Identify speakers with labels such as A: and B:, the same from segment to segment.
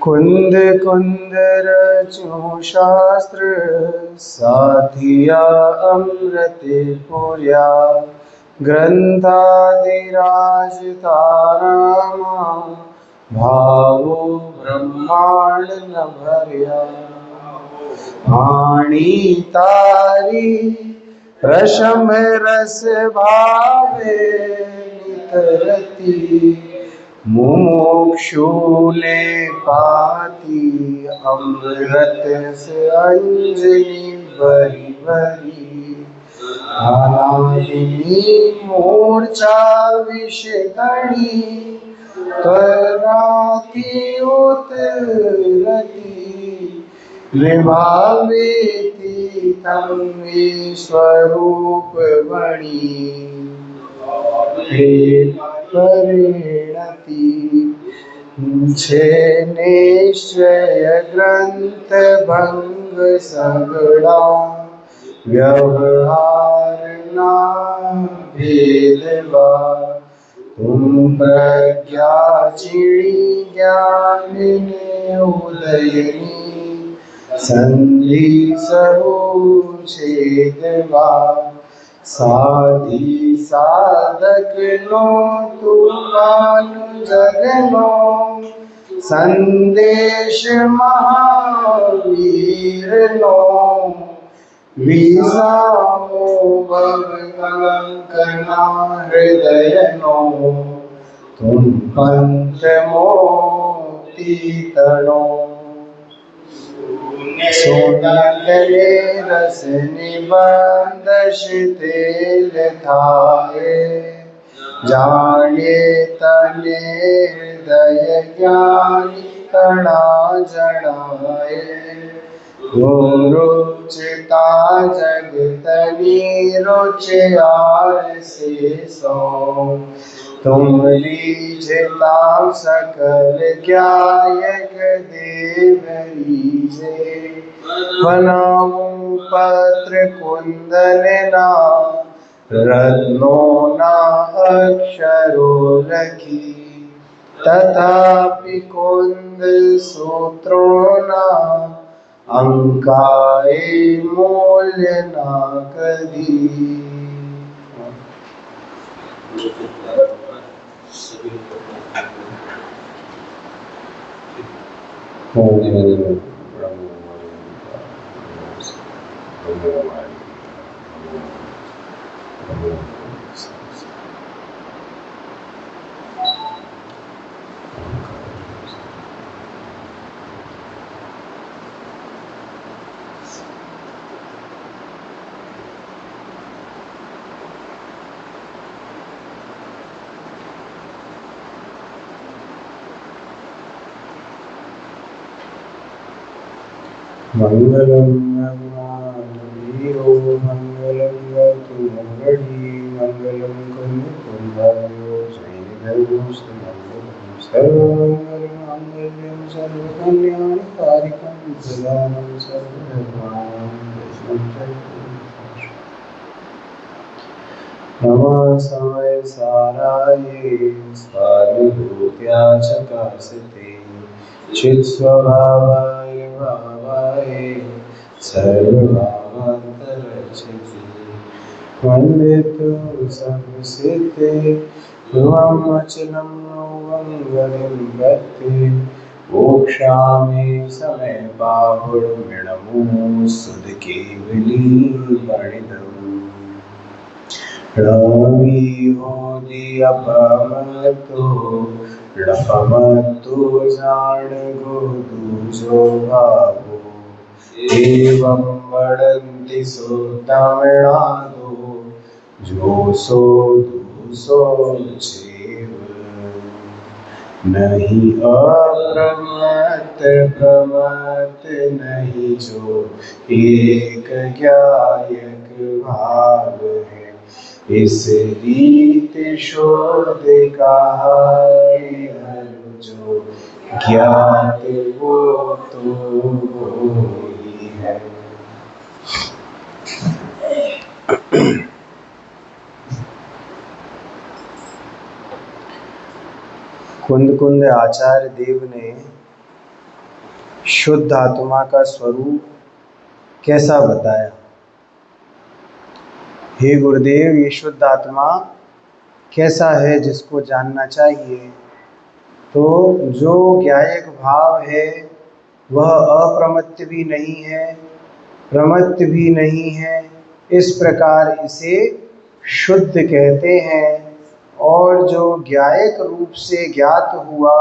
A: कुंद कुंद रचो शास्त्र साथिया अमृत पुर्या ग्रंथादिराज तारामा भावो ब्रह्मांड न भर्या वाणी तारी रसम रस भावे नितरती मुमुक्षु ने पाती अमृत से अंजनी बरी बरी आनादिनी मूर्छा विषधनी कराती उतरती विभावेति तम स्वरूप बणी परिणति छे निश्चय ग्रंथ भंग सगड़ा व्यवहार ना भेदवा तुम प्रज्ञा चिड़ी ज्ञान ने उदयनी संधि छेदवा साधि साधक नो तुमान जगनो संदेश महावीर नो विसामो भव कलंकना हृदय नो तुम पंच मोती तनो सोनले रस निबंध तेल थाए जाने तने हृदय ज्ञानी कणा जड़ाए रुचिता जगतनी रुचियार से सो तुम लीजता सकल ज्ञायक देव लीजे बनाऊं पत्र कुंदन ना रत्नो ना अक्षरो लखी तथापि कुंद सूत्रों ना अंकाए मूल्य ना कदी मंगलम मंगलम वतु मंगली मंगलम कुंद कुंभायो श्रीधरो श्रीमंगलम सर्वमंगल मांगल्यम सर्वकल्याण कारिकम प्रदानं सर्वधर्माणां नमः समय साराये स्वानुभूत्या चकासते चित्स्वभावाय भावाय सर्वभावान्तरक्षति वन्दे तु संसिते त्वमचलं मङ्गलं भक्ति मोक्षामि समय बाहुर्मिणमो सुधकेवली वर्णितम् रवि होदि अपमतो रपमतो जान गोदूजो भावो एवं वदन्ति सुतमिणादो जो सो दूसो चेव नहीं अप्रमत प्रमत नहीं जो एक ज्ञायक भाव है इस रीत शोध कहा जो ज्ञात वो तो वो ही है। कुंद कुंद आचार्य देव ने शुद्ध आत्मा का स्वरूप कैसा बताया? हे गुरुदेव, ये शुद्ध आत्मा कैसा है जिसको जानना चाहिए? तो जो ज्ञायक भाव है वह अप्रमत्त भी नहीं है, प्रमत्त भी नहीं है, इस प्रकार इसे शुद्ध कहते हैं। और जो ज्ञायक रूप से ज्ञात हुआ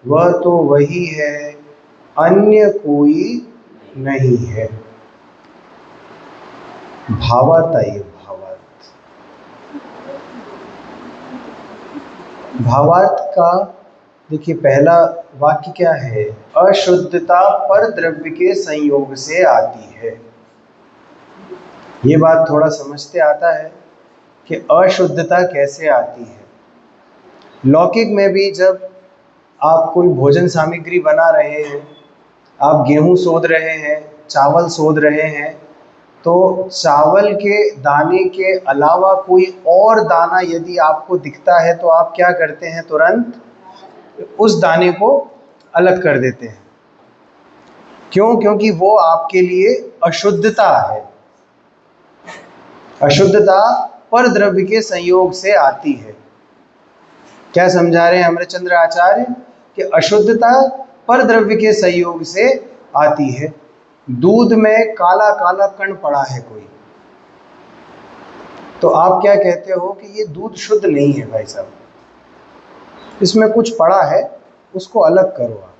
A: वह तो वही है, अन्य कोई नहीं है। भावार्थ आइए, भावार्थ का देखिए, पहला वाक्य क्या है? अशुद्धता पर द्रव्य के संयोग से आती है। ये बात थोड़ा समझते आता है कि अशुद्धता कैसे आती है। लौकिक में भी जब आप कोई भोजन सामग्री बना रहे हैं, आप गेहूं सोध रहे हैं, चावल सोध रहे हैं, तो चावल के दाने के अलावा कोई और दाना यदि आपको दिखता है तो आप क्या करते हैं? तुरंत उस दाने को अलग कर देते हैं। क्यों? क्योंकि वो आपके लिए अशुद्धता है। अशुद्धता पर द्रव्य के संयोग से आती है। क्या समझा रहे हैं अमृतचंद्र आचार्य? कि अशुद्धता पर द्रव्य के संयोग से आती है। दूध में काला काला कण पड़ा है कोई, तो आप क्या कहते हो कि ये दूध शुद्ध नहीं है भाई साहब, इसमें कुछ पड़ा है, उसको अलग करो आप।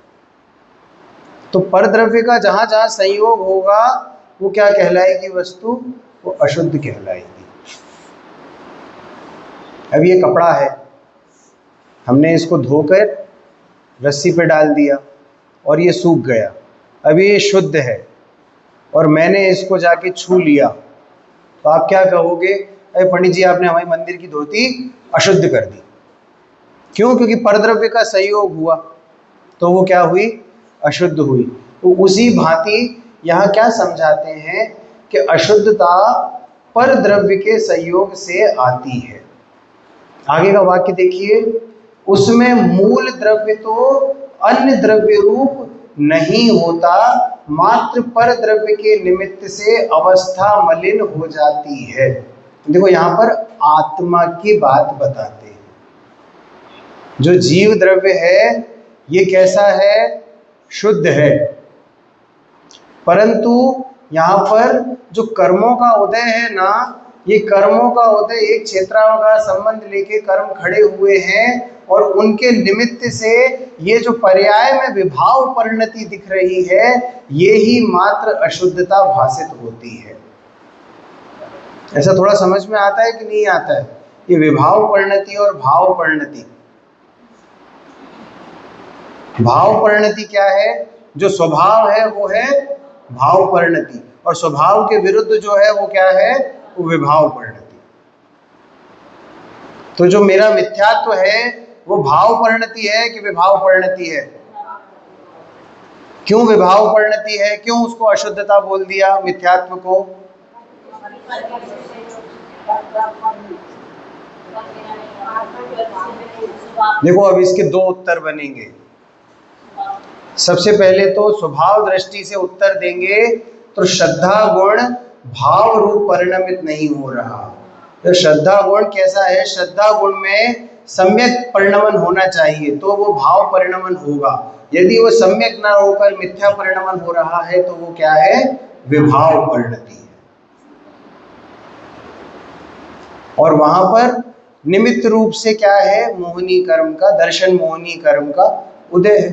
A: तो परद्रव्य का जहाँ जहाँ संयोग होगा वो क्या कहलाएगी वस्तु? वो अशुद्ध कहलाएगी। अब ये कपड़ा है, हमने इसको धोकर रस्सी पे डाल दिया और ये सूख गया, अब ये शुद्ध है, और मैंने इसको जाके छू लिया, तो आप क्या कहोगे? अरे पंडित जी, आपने हमारी मंदिर की धोती अशुद्ध कर दी। क्यों? क्योंकि परद्रव्य का संयोग हुआ तो वो क्या हुई? अशुद्ध हुई। तो उसी भांति यहाँ क्या समझाते हैं कि अशुद्धता पर द्रव्य के संयोग से आती है। आगे का वाक्य देखिए, उसमें मूल द्रव्य तो अन्य द्रव्य रूप नहीं होता, मात्र पर द्रव्य के निमित्त से अवस्था मलिन हो जाती है। देखो यहाँ पर आत्मा की बात बताते हैं। जो जीव द्रव्य है ये कैसा है? शुद्ध है। परंतु यहाँ पर जो कर्मों का उदय है ना, ये कर्मों का उदय एक क्षेत्रावकाश संबंध लेके कर्म खड़े हुए हैं, और उनके निमित्त से ये जो पर्याय में विभाव परिणति दिख रही है, ये ही मात्र अशुद्धता भाषित होती है। ऐसा थोड़ा समझ में आता है कि नहीं आता है? ये विभाव परिणति और भाव परिणति। भाव परिणति क्या है? जो स्वभाव है वो है भाव परिणति, और स्वभाव के विरुद्ध जो है वो क्या है? वो विभाव परिणति। तो जो मेरा मिथ्यात्व है वो भाव परिणति है कि विभाव परिणति है? क्यों विभाव परिणति है? क्यों उसको अशुद्धता बोल दिया मिथ्यात्व को? देखो, अब इसके दो उत्तर बनेंगे। सबसे पहले तो स्वभाव दृष्टि से उत्तर देंगे तो श्रद्धा गुण भाव रूप परिणमित नहीं हो रहा। तो श्रद्धा गुण कैसा है? श्रद्धा गुण में सम्यक परिणमन होना चाहिए तो वो भाव परिणमन होगा। यदि वो सम्यक ना होकर मिथ्या परिणमन हो रहा है तो वो क्या है? विभाव परिणति है। और वहां पर निमित्त रूप से क्या है? मोहनी कर्म का, दर्शन मोहनी कर्म का उदय है।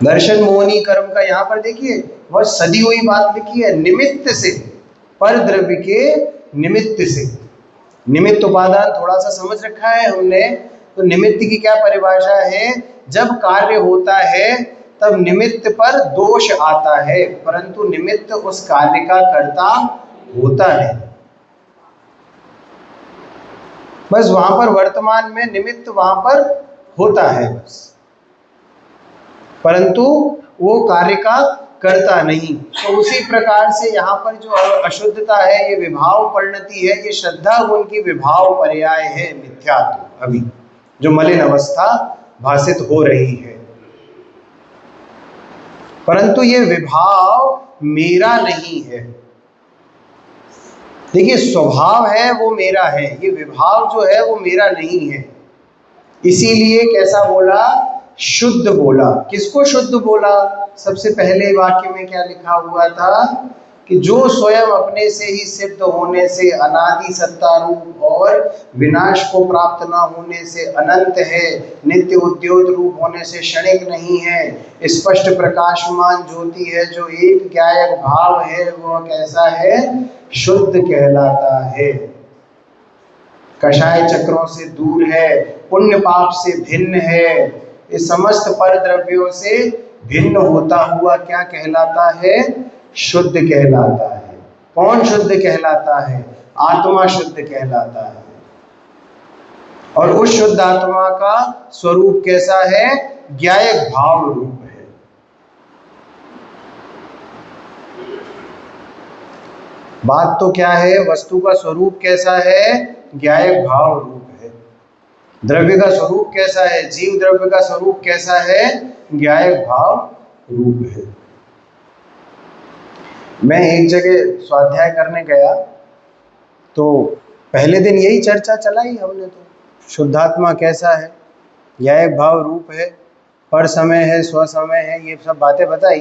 A: दर्शन मोहनी कर्म का यहाँ पर देखिए वह सदी हुई बात लिखी है, निमित्त से, पर द्रव्य के निमित्त से। निमित्त उपादान थोड़ा सा समझ रखा है हमने। तो निमित्त की क्या परिभाषा है? जब कार्य होता है तब निमित्त पर दोष आता है, परंतु निमित्त उस कार्य का कर्ता होता है। बस वहां पर वर्तमान में निमित्त वहां पर होता है बस, परंतु वो कार्य का करता नहीं। तो उसी प्रकार से यहाँ पर जो अशुद्धता है ये विभाव परिणति है, ये श्रद्धा गुण की विभाव पर्याय है मिथ्यात्व। अभी जो मलिन अवस्था भासित हो रही है। परंतु ये विभाव मेरा नहीं है। देखिए, स्वभाव है वो मेरा है, ये विभाव जो है वो मेरा नहीं है। इसीलिए कैसा बोला? शुद्ध बोला। किसको शुद्ध बोला? सबसे पहले वाक्य में क्या लिखा हुआ था कि जो स्वयं अपने से ही सिद्ध होने से अनादि सत्ता रूप और विनाश को प्राप्त न होने से अनंत है, नित्य उद्योत रूप होने से क्षणिक नहीं है, स्पष्ट प्रकाशमान ज्योति है, जो एक ज्ञायक भाव है, वह कैसा है? शुद्ध कहलाता है। कषाय चक्रों से दूर है, पुण्य पाप से भिन्न है, इस समस्त पर द्रव्यों से भिन्न होता हुआ क्या कहलाता है? शुद्ध कहलाता है। कौन शुद्ध कहलाता है? आत्मा शुद्ध कहलाता है। और उस शुद्ध आत्मा का स्वरूप कैसा है? ज्ञायक भाव रूप है। बात तो क्या है? वस्तु का स्वरूप कैसा है? ज्ञायक भाव रूप है। द्रव्य का स्वरूप कैसा है? जीव द्रव्य का स्वरूप कैसा है? ज्ञायक भाव रूप है। मैं एक जगह स्वाध्याय करने गया तो पहले दिन यही चर्चा चलाई हमने। तो शुद्धात्मा कैसा है? ज्ञायक भाव रूप है, पर समय है, स्व समय है, ये सब बातें बताई।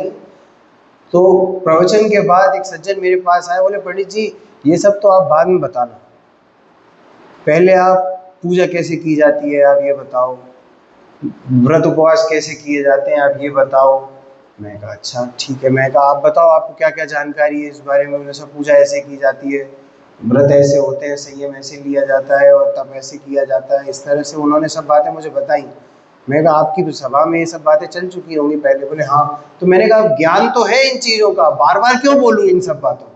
A: तो प्रवचन के बाद एक सज्जन मेरे पास आए, बोले पंडित जी ये सब तो आप बाद में बताना, पहले आप पूजा कैसे की जाती है आप ये बताओ, व्रत उपवास कैसे किए जाते हैं आप ये बताओ। मैं कहा अच्छा ठीक है। मैं कहा आप बताओ आपको क्या क्या जानकारी है इस बारे में। उन्होंने सब पूजा ऐसे की जाती है, व्रत ऐसे होते हैं, संयम ऐसे लिया जाता है और तब ऐसे किया जाता है, इस तरह से उन्होंने सब बातें मुझे बताई। मैं कहा आपकी सभा में ये सब बातें चल चुकी होंगी पहले। बोले हाँ। तो मैंने कहा ज्ञान तो है इन चीज़ों का, बार बार क्यों बोलूँ इन सब बातों को?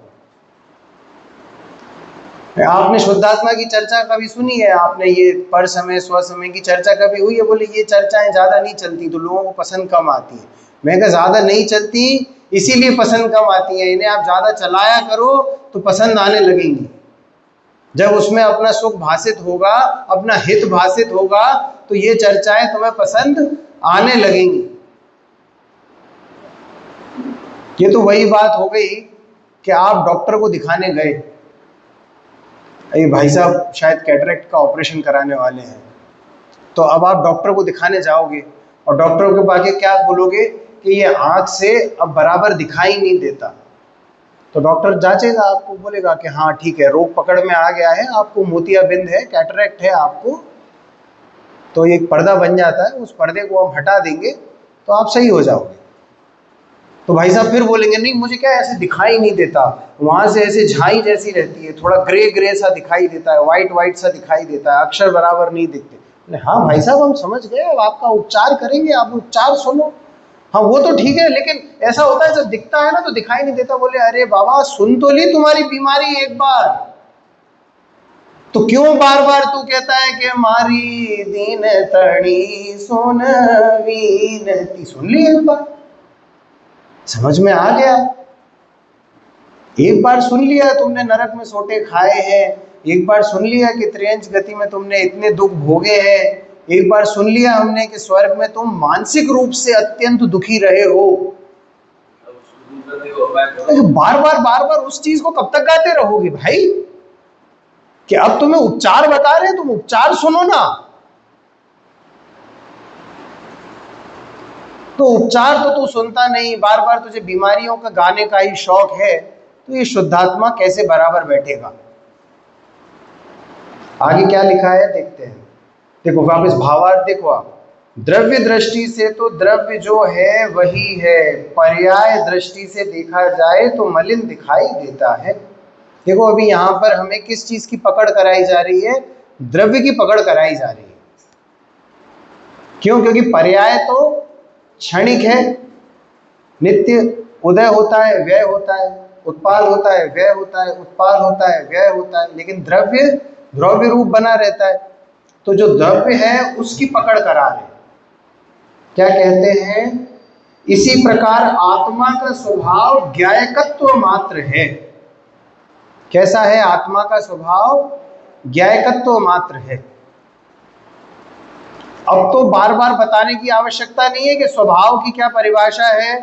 A: आपने शुद्धात्मा की चर्चा कभी सुनी है? आपने ये पर समय स्व समय की चर्चा कभी हुई है? बोले ये चर्चाएं ज़्यादा नहीं चलती तो लोगों को पसंद कम आती है। मैं कहा ज़्यादा नहीं चलती इसीलिए पसंद कम आती है, इन्हें आप ज़्यादा चलाया करो तो पसंद आने लगेंगी। जब उसमें अपना सुख भाषित होगा, अपना हित भाषित होगा, तो ये चर्चाएं तुम्हें पसंद आने लगेंगी। ये तो वही बात हो गई कि आप डॉक्टर को दिखाने गए, ये भाई साहब शायद कैटरेक्ट का ऑपरेशन कराने वाले हैं, तो अब आप डॉक्टर को दिखाने जाओगे और डॉक्टर के पास क्या बोलोगे कि ये आँख से अब बराबर दिखाई नहीं देता। तो डॉक्टर जांचेगा, आपको बोलेगा कि हाँ ठीक है, रोग पकड़ में आ गया है, आपको मोतियाबिंद है, कैटरेक्ट है आपको। तो एक पर्दा बन जाता है, उस पर्दे को हम हटा देंगे तो आप सही हो जाओगे। तो भाई साहब फिर बोलेंगे नहीं मुझे क्या ऐसे दिखाई नहीं देता, वहाँ से ऐसे झाई जैसी रहती है, थोड़ा ग्रे ग्रे सा दिखाई देता है, वाइट वाइट सा दिखाई देता है, अक्षर बराबर नहीं दिखते। हाँ भाई साहब हम समझ गए, अब आपका उपचार करेंगे, आप उपचार सुनो। हाँ वो तो ठीक है, लेकिन ऐसा होता है जब दिखता है ना तो दिखाई नहीं देता। बोले अरे बाबा सुन तो ली तुम्हारी बीमारी एक बार, तो क्यों बार बार तू कहता है कि मारी दीन तड़ी सोन वीनती? सुन ली एक बार, समझ में आ गया। एक बार सुन लिया तुमने नरक में सोटे खाए हैं, एक बार सुन लिया कि त्रियंच गति में तुमने इतने दुख भोगे हैं, एक बार सुन लिया हमने कि स्वर्ग में तुम मानसिक रूप से अत्यंत दुखी रहे हो। बार बार उस चीज को कब तक गाते रहोगे भाई? कि अब तुम्हें उपचार बता रहे हैं, तुम उपचार सुनो ना। तो उपचार तो तू सुनता नहीं, बार बार तुझे बीमारियों का गाने का ही शौक है, तो ये शुद्धात्मा कैसे बराबर बैठेगा? आगे क्या लिखा है देखते हैं। देखो वापस भावार्थ देखो आप। द्रव्य दृष्टि से तो द्रव्य जो है वही है, पर्याय दृष्टि से देखा जाए तो मलिन दिखाई देता है। देखो अभी यहाँ पर हमें किस चीज की पकड़ कराई जा रही है? द्रव्य की पकड़ कराई जा रही है। क्यों? क्योंकि पर्याय तो क्षणिक है, नित्य उदय होता है व्यय होता है, उत्पाद होता है व्यय होता है, उत्पाद होता है व्यय होता है, लेकिन द्रव्य द्रव्य रूप बना रहता है। तो जो द्रव्य है उसकी पकड़ करा रहे, क्या कहते हैं? इसी प्रकार आत्मा का स्वभाव ज्ञायकत्व मात्र है। कैसा है आत्मा का स्वभाव? ज्ञायकत्व मात्र है। अब तो बार बार बताने की आवश्यकता नहीं है कि स्वभाव की क्या परिभाषा है।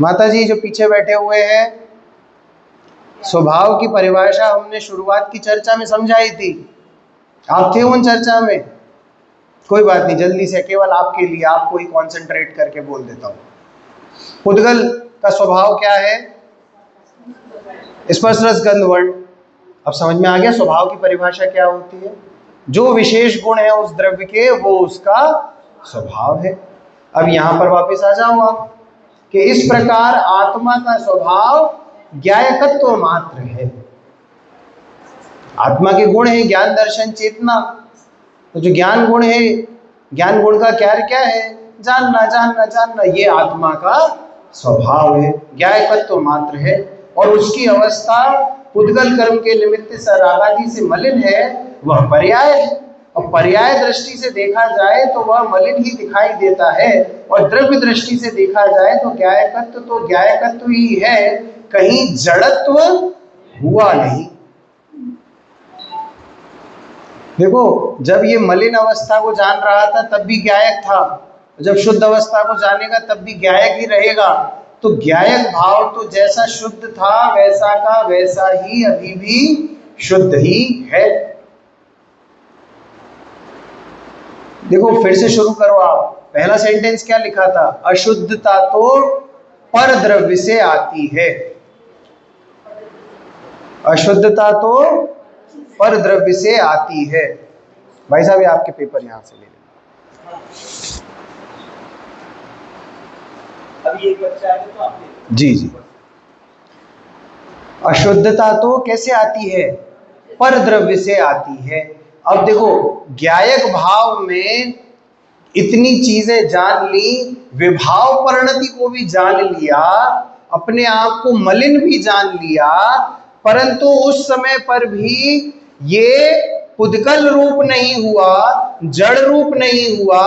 A: माता जी जो पीछे बैठे हुए हैं, स्वभाव की परिभाषा हमने शुरुआत की चर्चा में समझाई थी। आप थे उन चर्चा में? कोई बात नहीं, जल्दी से केवल आपके लिए आपको ही कॉन्सेंट्रेट करके बोल देता हूं। पुद्गल का स्वभाव क्या है? स्पर्श रस गंध वर्ण। अब समझ में आ गया स्वभाव की परिभाषा क्या होती है? जो विशेष गुण है उस द्रव्य के, वो उसका स्वभाव है। अब यहां पर वापस आ जाओ आप कि इस प्रकार आत्मा का स्वभाव ज्ञायकत्व मात्र है। आत्मा के गुण है ज्ञान दर्शन चेतना। तो जो ज्ञान गुण है, ज्ञान गुण का क्या क्या है? जानना जानना जानना, ये आत्मा का स्वभाव है, ज्ञायकत्व मात्र है। और उसकी अवस्था पुद्गल कर्म के निमित्त सरागादि से मलिन है, वह पर्याय है। और पर्याय दृष्टि से देखा जाए तो वह मलिन ही दिखाई देता है, और द्रव्य दृष्टि से देखा जाए तो ज्ञायकत्व ही है, कहीं जड़त्व हुआ नहीं। देखो, जब ये मलिन अवस्था को जान रहा था तब भी ज्ञायक था, जब शुद्ध अवस्था को जानेगा तब भी ज्ञायक ही रहेगा। तो ज्ञायक भाव तो जैसा शुद्ध था वैसा का वैसा ही अभी भी शुद्ध ही है। देखो फिर से शुरू करो आप। पहला सेंटेंस क्या लिखा था? अशुद्धता तो पर द्रव्य से आती है। अशुद्धता तो पर द्रव्य से आती है। भाई साहब, ये आपके पेपर यहां से ले लेना। अभी एक बच्चा है तो आपने जी जी। अशुद्धता तो कैसे आती है? पर द्रव्य से आती है। अब देखो, ज्ञायक भाव में इतनी चीजें जान ली, विभाव परिणति को भी जान लिया, अपने आप को मलिन भी जान लिया, परंतु उस समय पर भी ये पुद्गल रूप नहीं हुआ, जड़ रूप नहीं हुआ,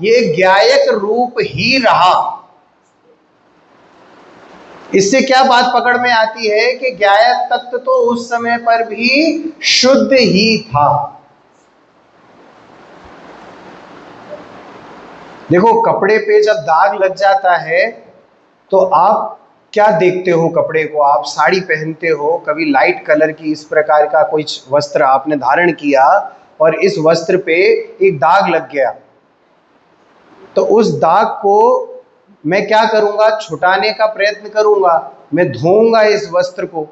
A: ये ज्ञायक रूप ही रहा। इससे क्या बात पकड़ में आती है कि ज्ञायक तत्व तो उस समय पर भी शुद्ध ही था। देखो, कपड़े पे जब दाग लग जाता है तो आप क्या देखते हो? कपड़े को आप साड़ी पहनते हो, कभी लाइट कलर की इस प्रकार का कोई वस्त्र आपने धारण किया और इस वस्त्र पे एक दाग लग गया, तो उस दाग को मैं क्या करूंगा? छुटाने का प्रयत्न करूंगा। मैं धोऊंगा इस वस्त्र को,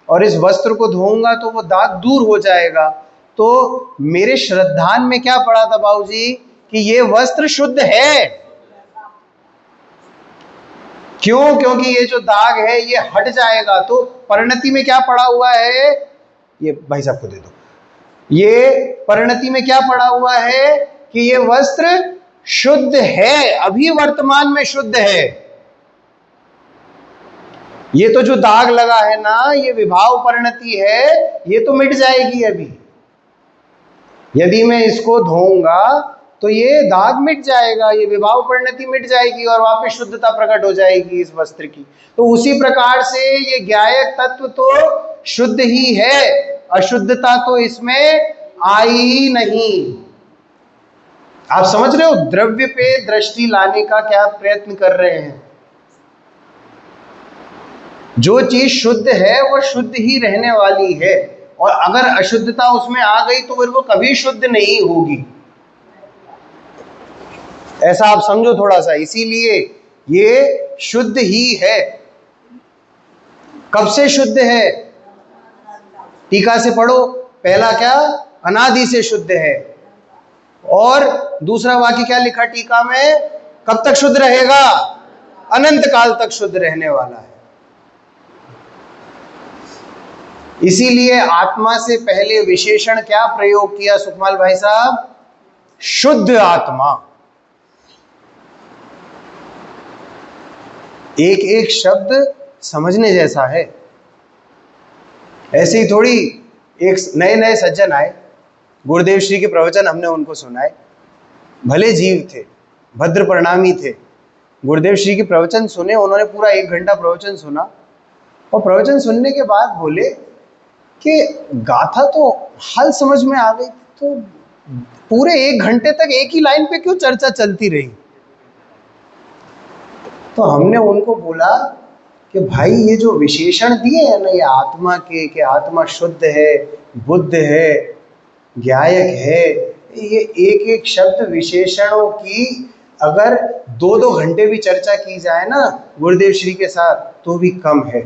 A: और इस वस्त्र को धोऊंगा तो वो दाग दूर हो जाएगा। तो मेरे श्रद्धान में क्या पड़ा था बाबूजी? कि ये वस्त्र शुद्ध है। क्यों? क्योंकि ये जो दाग है ये हट जाएगा। तो परिणति में क्या पड़ा हुआ है? ये भाई साहब को दे दो। ये परिणति में क्या पड़ा हुआ है? कि ये वस्त्र शुद्ध है, अभी वर्तमान में शुद्ध है। ये तो जो दाग लगा है ना, ये विभाव परिणति है, ये तो मिट जाएगी अभी। यदि मैं इसको धोऊंगा तो ये दाग मिट जाएगा, ये विभाव परिणति मिट जाएगी और वापस शुद्धता प्रकट हो जाएगी इस वस्त्र की। तो उसी प्रकार से ये ज्ञायक तत्व तो शुद्ध ही है, अशुद्धता तो इसमें आई ही नहीं। आप समझ रहे हो द्रव्य पे दृष्टि लाने का क्या प्रयत्न कर रहे हैं? जो चीज शुद्ध है वो शुद्ध ही रहने वाली है, और अगर अशुद्धता उसमें आ गई तो फिर वो कभी शुद्ध नहीं होगी। ऐसा आप समझो थोड़ा सा। इसीलिए ये शुद्ध ही है। कब से शुद्ध है? टीका से पढ़ो। पहला क्या? अनादि से शुद्ध है। और दूसरा वाक्य क्या लिखा टीका में? कब तक शुद्ध रहेगा? अनंत काल तक शुद्ध रहने वाला है। इसीलिए आत्मा से पहले विशेषण क्या प्रयोग किया सुखमाल भाई साहब? शुद्ध आत्मा। एक एक शब्द समझने जैसा है। ऐसे ही थोड़ी एक नए नए सज्जन आए, गुरुदेव श्री के प्रवचन हमने उनको सुनाए, भले जीव थे, भद्र परिणामी थे। गुरुदेव श्री के प्रवचन सुने उन्होंने, पूरा 1 घंटा प्रवचन सुना, और प्रवचन सुनने के बाद बोले कि गाथा तो हाल समझ में आ गई, तो पूरे 1 घंटे तक एक ही लाइन पे क्यों चर्चा चलती रही? तो हमने उनको बोला कि भाई ये जो विशेषण दिए हैं ना ये आत्मा के, कि आत्मा शुद्ध है, बुद्ध है, ज्ञायक है, ये एक एक शब्द विशेषणों की अगर 2-2 घंटे भी चर्चा की जाए ना गुरुदेव श्री के साथ तो भी कम है।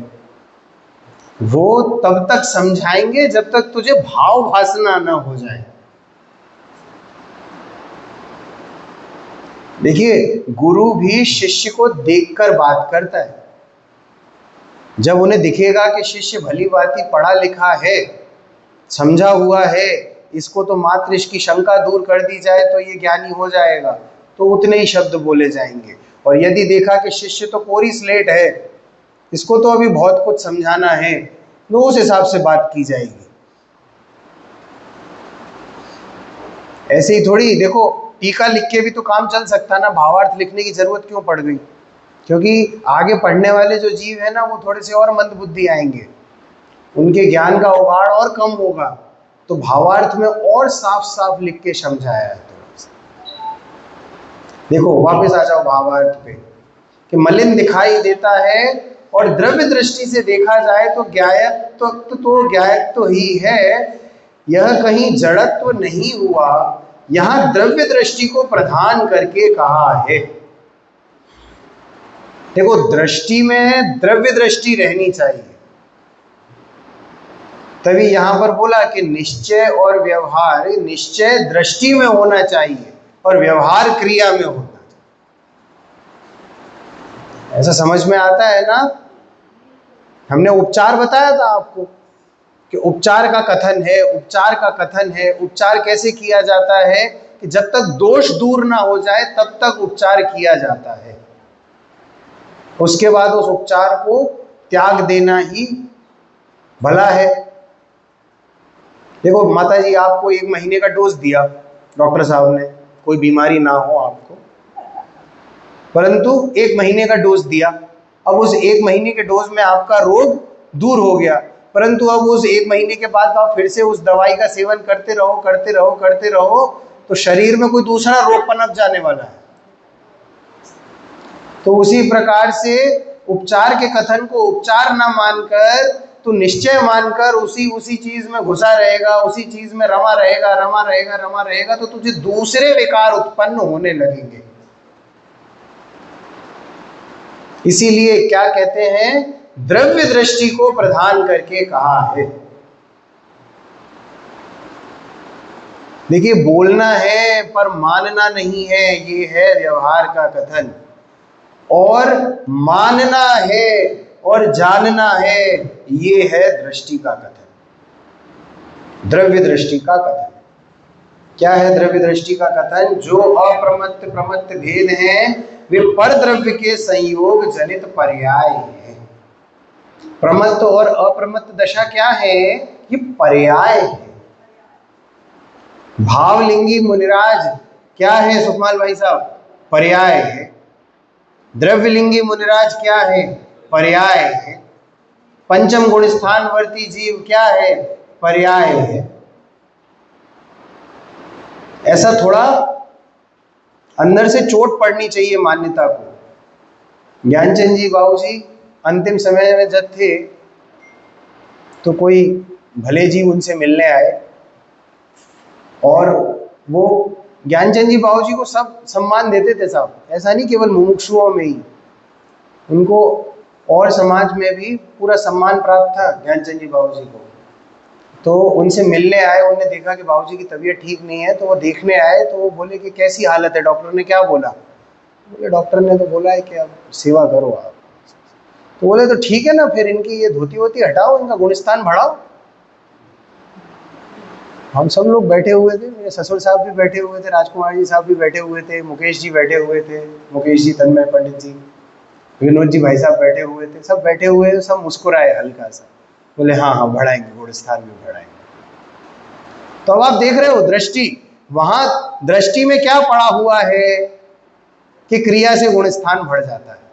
A: वो तब तक समझाएंगे जब तक तुझे भाव भासना ना हो जाए। देखिए, गुरु भी शिष्य को देखकर बात करता है। जब उन्हें दिखेगा कि शिष्य भली भांति पढ़ा लिखा है, समझा हुआ है, इसको तो मात्र इसकी शंका दूर कर दी जाए तो ये ज्ञानी हो जाएगा, तो उतने ही शब्द बोले जाएंगे। और यदि देखा कि शिष्य तो कोरी स्लेट है, इसको तो अभी बहुत कुछ समझाना है, तो उस हिसाब से बात की जाएगी। ऐसे ही थोड़ी, देखो टीका लिख के भी तो काम चल सकता ना, भावार्थ लिखने की जरूरत क्यों पड़ गई? क्योंकि आगे पढ़ने वाले जो जीव है ना वो थोड़े से और मंद बुद्धि आएंगे, उनके ज्ञान का उगाड़ और कम होगा, तो भावार्थ में और साफ साफ लिख के समझाया है। देखो वापस आ जाओ भावार्थ पे, कि मलिन दिखाई देता है और द्रव्य दृष्टि से देखा जाए तो ज्ञायत्व तो ज्ञायत्व ही है, यह कहीं जड़त्व नहीं हुआ, यहां द्रव्य दृष्टि को प्रधान करके कहा है। देखो दृष्टि में द्रव्य दृष्टि रहनी चाहिए, तभी यहां पर बोला कि निश्चय और व्यवहार, निश्चय दृष्टि में होना चाहिए और व्यवहार क्रिया में होना चाहिए। ऐसा समझ में आता है ना? हमने उपचार बताया था आपको कि उपचार का कथन है, उपचार का कथन है। उपचार कैसे किया जाता है कि जब तक दोष दूर ना हो जाए तब तक उपचार किया जाता है, उसके बाद उस उपचार को त्याग देना ही भला है। देखो माता जी, आपको 1 महीने का डोज दिया डॉक्टर साहब ने, कोई बीमारी ना हो आपको, परंतु 1 महीने का डोज दिया। अब उस 1 महीने के डोज में आपका रोग दूर हो गया, परंतु अब उस 1 महीने के बाद आप फिर से उस दवाई का सेवन करते रहो करते रहो करते रहो, तो शरीर में कोई दूसरा रोग पनप जाने वाला है। तो उसी प्रकार से उपचार के कथन को उपचार ना मानकर तो निश्चय मानकर उसी चीज में घुसा रहेगा, उसी चीज में रमा रहेगा, तो तुझे दूसरे विकार उत्पन्न होने लगेंगे। इसीलिए क्या कहते हैं, द्रव्य दृष्टि को प्रधान करके कहा है। देखिए, बोलना है पर मानना नहीं है, ये है व्यवहार का कथन। और मानना है और जानना है, ये है दृष्टि का कथन, द्रव्य दृष्टि का कथन। क्या है द्रव्य दृष्टि का कथन? जो अप्रमत्त प्रमत्त भेद हैं वे पर द्रव्य के संयोग जनित पर्याय है। प्रमत्त और अप्रमत्त दशा क्या है? ये पर्याय है। भावलिंगी मुनिराज क्या है सुखमाल भाई साहब? पर्याय है। द्रव्यलिंगी मुनिराज क्या है? पर्याय है। पंचम गुण स्थानवर्ती जीव क्या है? पर्याय है। ऐसा थोड़ा अंदर से चोट पड़नी चाहिए मान्यता को। ज्ञानचंद जी बाबू जी अंतिम समय में जब थे तो कोई भले जी उनसे मिलने आए और वो ज्ञानचंद जी बाबू जी को सब सम्मान देते थे साहब, ऐसा नहीं केवल मुमुक्षुओं में ही, उनको और समाज में भी पूरा सम्मान प्राप्त था ज्ञानचंद जी बाबू जी को। तो उनसे मिलने आए, उन्होंने देखा कि बाबूजी की तबीयत ठीक नहीं है, तो वो देखने आए। तो वो बोले कि कैसी हालत है? डॉक्टर ने क्या बोला? बोले डॉक्टर ने तो बोला है कि अब सेवा करो आप। तो बोले तो ठीक है ना, फिर इनकी ये धोती वोती हटाओ, इनका गुणस्थान बढ़ाओ। हम सब लोग बैठे हुए थे, मेरे ससुर साहब भी बैठे हुए थे, राजकुमार जी साहब भी बैठे हुए थे, मुकेश जी बैठे हुए थे, मुकेश जी, तन्मय पंडित जी, विनोद जी भाई साहब बैठे हुए थे, सब बैठे हुए थे। सब मुस्कुराए हल्का सा, बोले हाँ हाँ बढ़ाएंगे, गुणस्थान भी बढ़ाएंगे। तो अब आप देख रहे हो दृष्टि, वहां दृष्टि में क्या पड़ा हुआ है कि क्रिया से गुणस्थान बढ़ जाता है,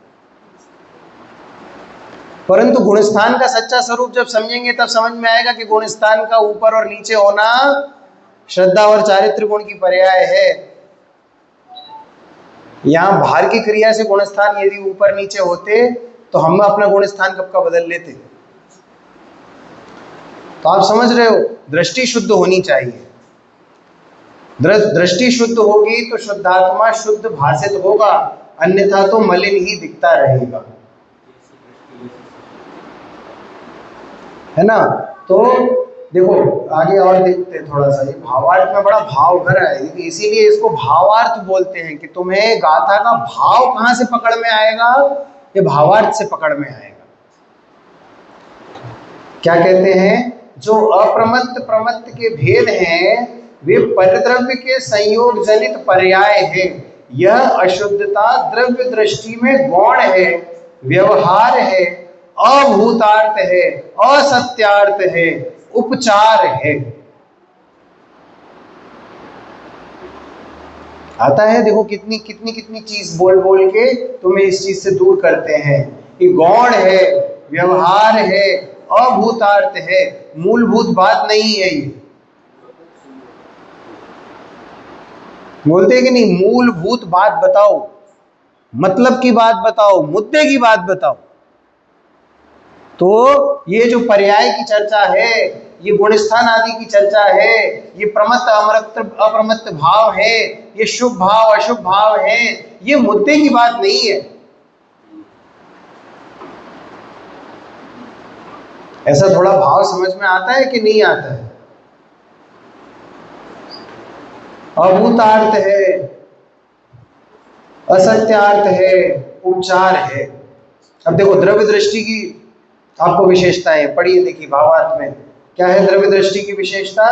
A: परंतु गुणस्थान का सच्चा स्वरूप जब समझेंगे तब समझ में आएगा कि गुणस्थान का ऊपर और नीचे होना श्रद्धा और चारित्र गुण की पर्याय है। यहाँ भार की क्रिया से गुण स्थान यदि ऊपर नीचे होते तो हम अपना गुण स्थान कब का बदल लेते। तो आप समझ रहे हो, दृष्टि शुद्ध होनी चाहिए। दृष्टि शुद्ध होगी तो शुद्धात्मा शुद्ध भाषित होगा, अन्यथा तो मलिन ही दिखता रहेगा, है ना। तो देखो आगे और देखते हैं थोड़ा सा, ये भावार्थ में बड़ा भाव भरा है, इसीलिए इसको भावार्थ बोलते हैं कि तुम्हें गाथा का भाव कहां से पकड़ में आएगा, ये भावार्थ से पकड़ में आएगा। क्या कहते हैं, जो अप्रमत्त प्रमत्त के भेद हैं वे परद्रव्य के संयोग जनित पर्याय है। यह अशुद्धता द्रव्य दृष्टि में गौण है, व्यवहार है, अभूतार्थ है, असत्यार्थ है, उपचार है। आता है, देखो कितनी कितनी कितनी चीज बोल बोल के तुम्हें इस चीज से दूर करते हैं कि गौण है, व्यवहार है, अभूतार्थ है, मूलभूत बात नहीं है। ये बोलते हैं कि नहीं, मूलभूत बात बताओ, मतलब की बात बताओ, मुद्दे की बात बताओ। तो ये जो पर्याय की चर्चा है, ये गुणस्थान आदि की चर्चा है, ये प्रमत्त अमृत अप्रमत्त भाव है, ये शुभ भाव अशुभ भाव है, ये मुद्दे की बात नहीं है। ऐसा थोड़ा भाव समझ में आता है कि नहीं आता है। अभूतार्थ है, असत्यार्थ है, उपचार है। अब देखो द्रव्य दृष्टि की आपको विशेषताएं पढ़िए, देखिए भावार्थ में क्या है द्रव्य दृष्टि की विशेषता।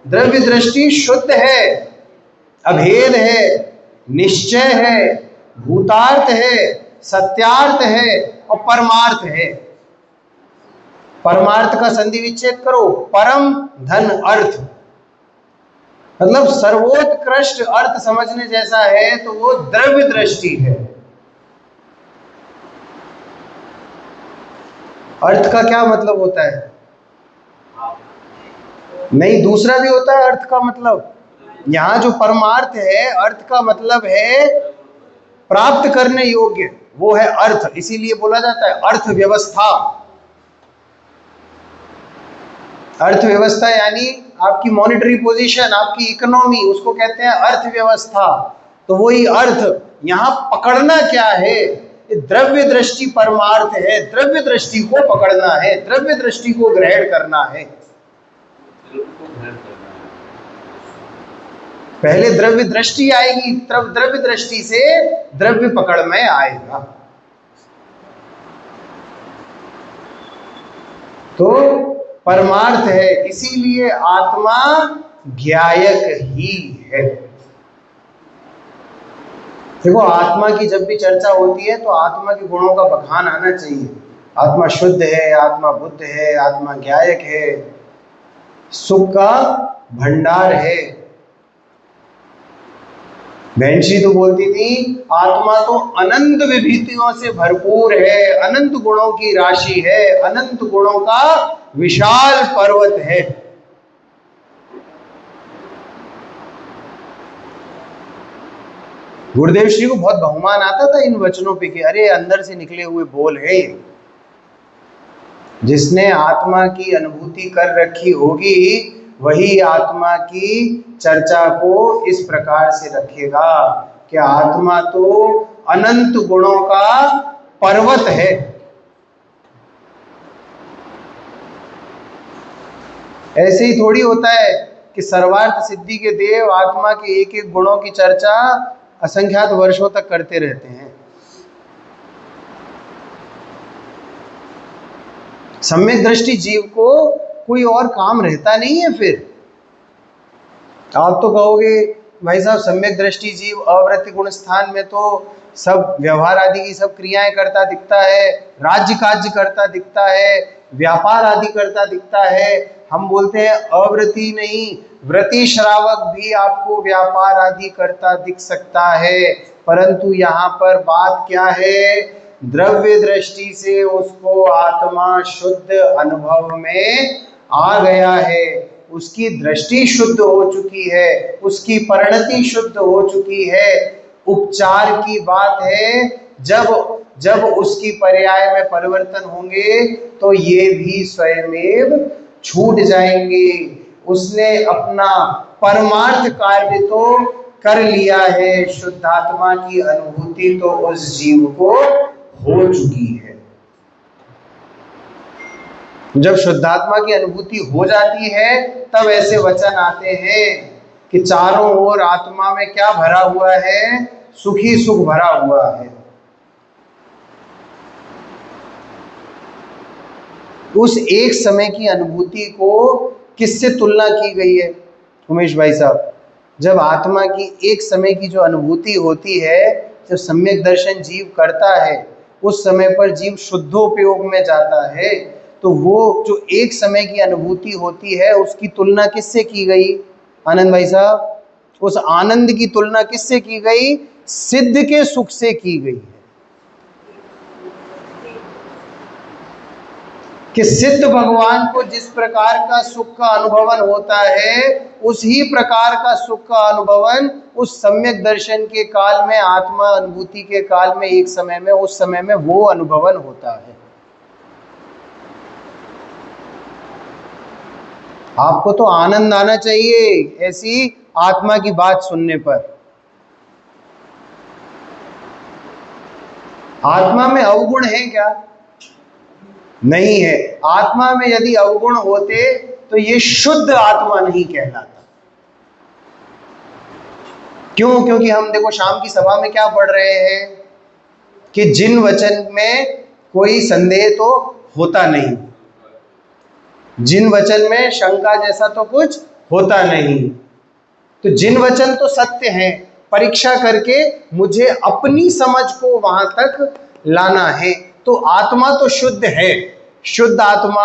A: द्रव्य दृष्टि शुद्ध है, अभेद है, निश्चय है, भूतार्थ है, सत्यार्थ है और परमार्थ है। परमार्थ का संधि विच्छेद करो, परम धन अर्थ, मतलब सर्वोत्कृष्ट अर्थ समझने जैसा है तो वो द्रव्य दृष्टि है। अर्थ का क्या मतलब होता है, नहीं दूसरा भी होता है अर्थ का मतलब। यहां जो परमार्थ है, अर्थ का मतलब है प्राप्त करने योग्य, वो है अर्थ। इसीलिए बोला जाता है अर्थव्यवस्था। अर्थव्यवस्था यानी आपकी मॉनेटरी पोजीशन, आपकी इकोनॉमी, उसको कहते हैं अर्थव्यवस्था। तो वही अर्थ, यहां पकड़ना क्या है, द्रव्य दृष्टि परमार्थ है, द्रव्य दृष्टि को पकड़ना है, द्रव्य दृष्टि को ग्रहण करना है। पहले द्रव्य दृष्टि आएगी, तब द्रव्य दृष्टि से द्रव्य पकड़ में आएगा। तो परमार्थ है, इसीलिए आत्मा ज्ञायक ही है। देखो आत्मा की जब भी चर्चा होती है तो आत्मा के गुणों का बखान आना चाहिए। आत्मा शुद्ध है, आत्मा बुद्ध है, आत्मा ज्ञायक है, सुख का भंडार है। बहनश्री तो बोलती थी आत्मा तो अनंत विभूतियों से भरपूर है, अनंत गुणों की राशि है, अनंत गुणों का विशाल पर्वत है। गुरुदेव श्री को बहुत बहुमान आता था इन वचनों पे कि अरे अंदर से निकले हुए बोल है ये। जिसने आत्मा की अनुभूति कर रखी होगी वही आत्मा की चर्चा को इस प्रकार से रखेगा कि आत्मा तो अनंत गुणों का पर्वत है। ऐसे ही थोड़ी होता है कि सर्वार्थ सिद्धि के देव आत्मा के एक एक गुणों की चर्चा असंख्यात वर्षों तक करते रहते हैं। सम्यक दृष्टि जीव को कोई और काम रहता नहीं है। फिर आप तो कहोगे भाई साहब सम्यक दृष्टि जीव अवृत्ति गुण स्थान में तो सब व्यवहार आदि की सब क्रियाएं करता दिखता है, राज्य काज्य करता दिखता है, व्यापार आदि करता दिखता है। हम बोलते हैं अवृत्ति नहीं, व्रति श्रावक भी आपको व्यापार आदि करता दिख सकता है। परंतु यहाँ पर बात क्या है, द्रव्य दृष्टि से उसको आत्मा शुद्ध अनुभव में आ गया है। उसकी दृष्टि शुद्ध हो चुकी है, उसकी परिणति शुद्ध हो चुकी है। उपचार की बात है, जब जब उसकी पर्याय में परिवर्तन होंगे तो ये भी स्वयमेव छूट जाएंगे। उसने अपना परमार्थ कार्य तो कर लिया है, शुद्धात्मा की अनुभूति तो उस जीव को हो चुकी है। जब शुद्धात्मा की अनुभूति हो जाती है तब ऐसे वचन आते हैं कि चारों ओर आत्मा में क्या भरा हुआ है, सुखी सुख भरा हुआ है। उस एक समय की अनुभूति को किससे तुलना की गई है उमेश भाई साहब? जब आत्मा की एक समय की जो अनुभूति होती है, जब सम्यक दर्शन जीव करता है, उस समय पर जीव शुद्धोपयोग में जाता है, तो वो जो एक समय की अनुभूति होती है उसकी तुलना किससे की गई आनंद भाई साहब? उस आनंद की तुलना किससे की गई? सिद्ध के सुख से की गई है कि सिद्ध भगवान को जिस प्रकार का सुख का अनुभवन होता है, उसी प्रकार का सुख का अनुभवन उस सम्यक दर्शन के काल में, आत्मा अनुभूति के काल में, एक समय में, उस समय में वो अनुभवन होता है। आपको तो आनंद आना चाहिए ऐसी आत्मा की बात सुनने पर। आत्मा में अवगुण है क्या? नहीं है। आत्मा में यदि अवगुण होते तो ये शुद्ध आत्मा नहीं कहलाता। क्यों? क्योंकि हम देखो शाम की सभा में क्या पढ़ रहे हैं कि जिन वचन में कोई संदेह तो होता नहीं, जिन वचन में शंका जैसा तो कुछ होता नहीं। तो जिन वचन तो सत्य हैं, परीक्षा करके मुझे अपनी समझ को वहां तक लाना है। तो आत्मा तो शुद्ध है। शुद्ध आत्मा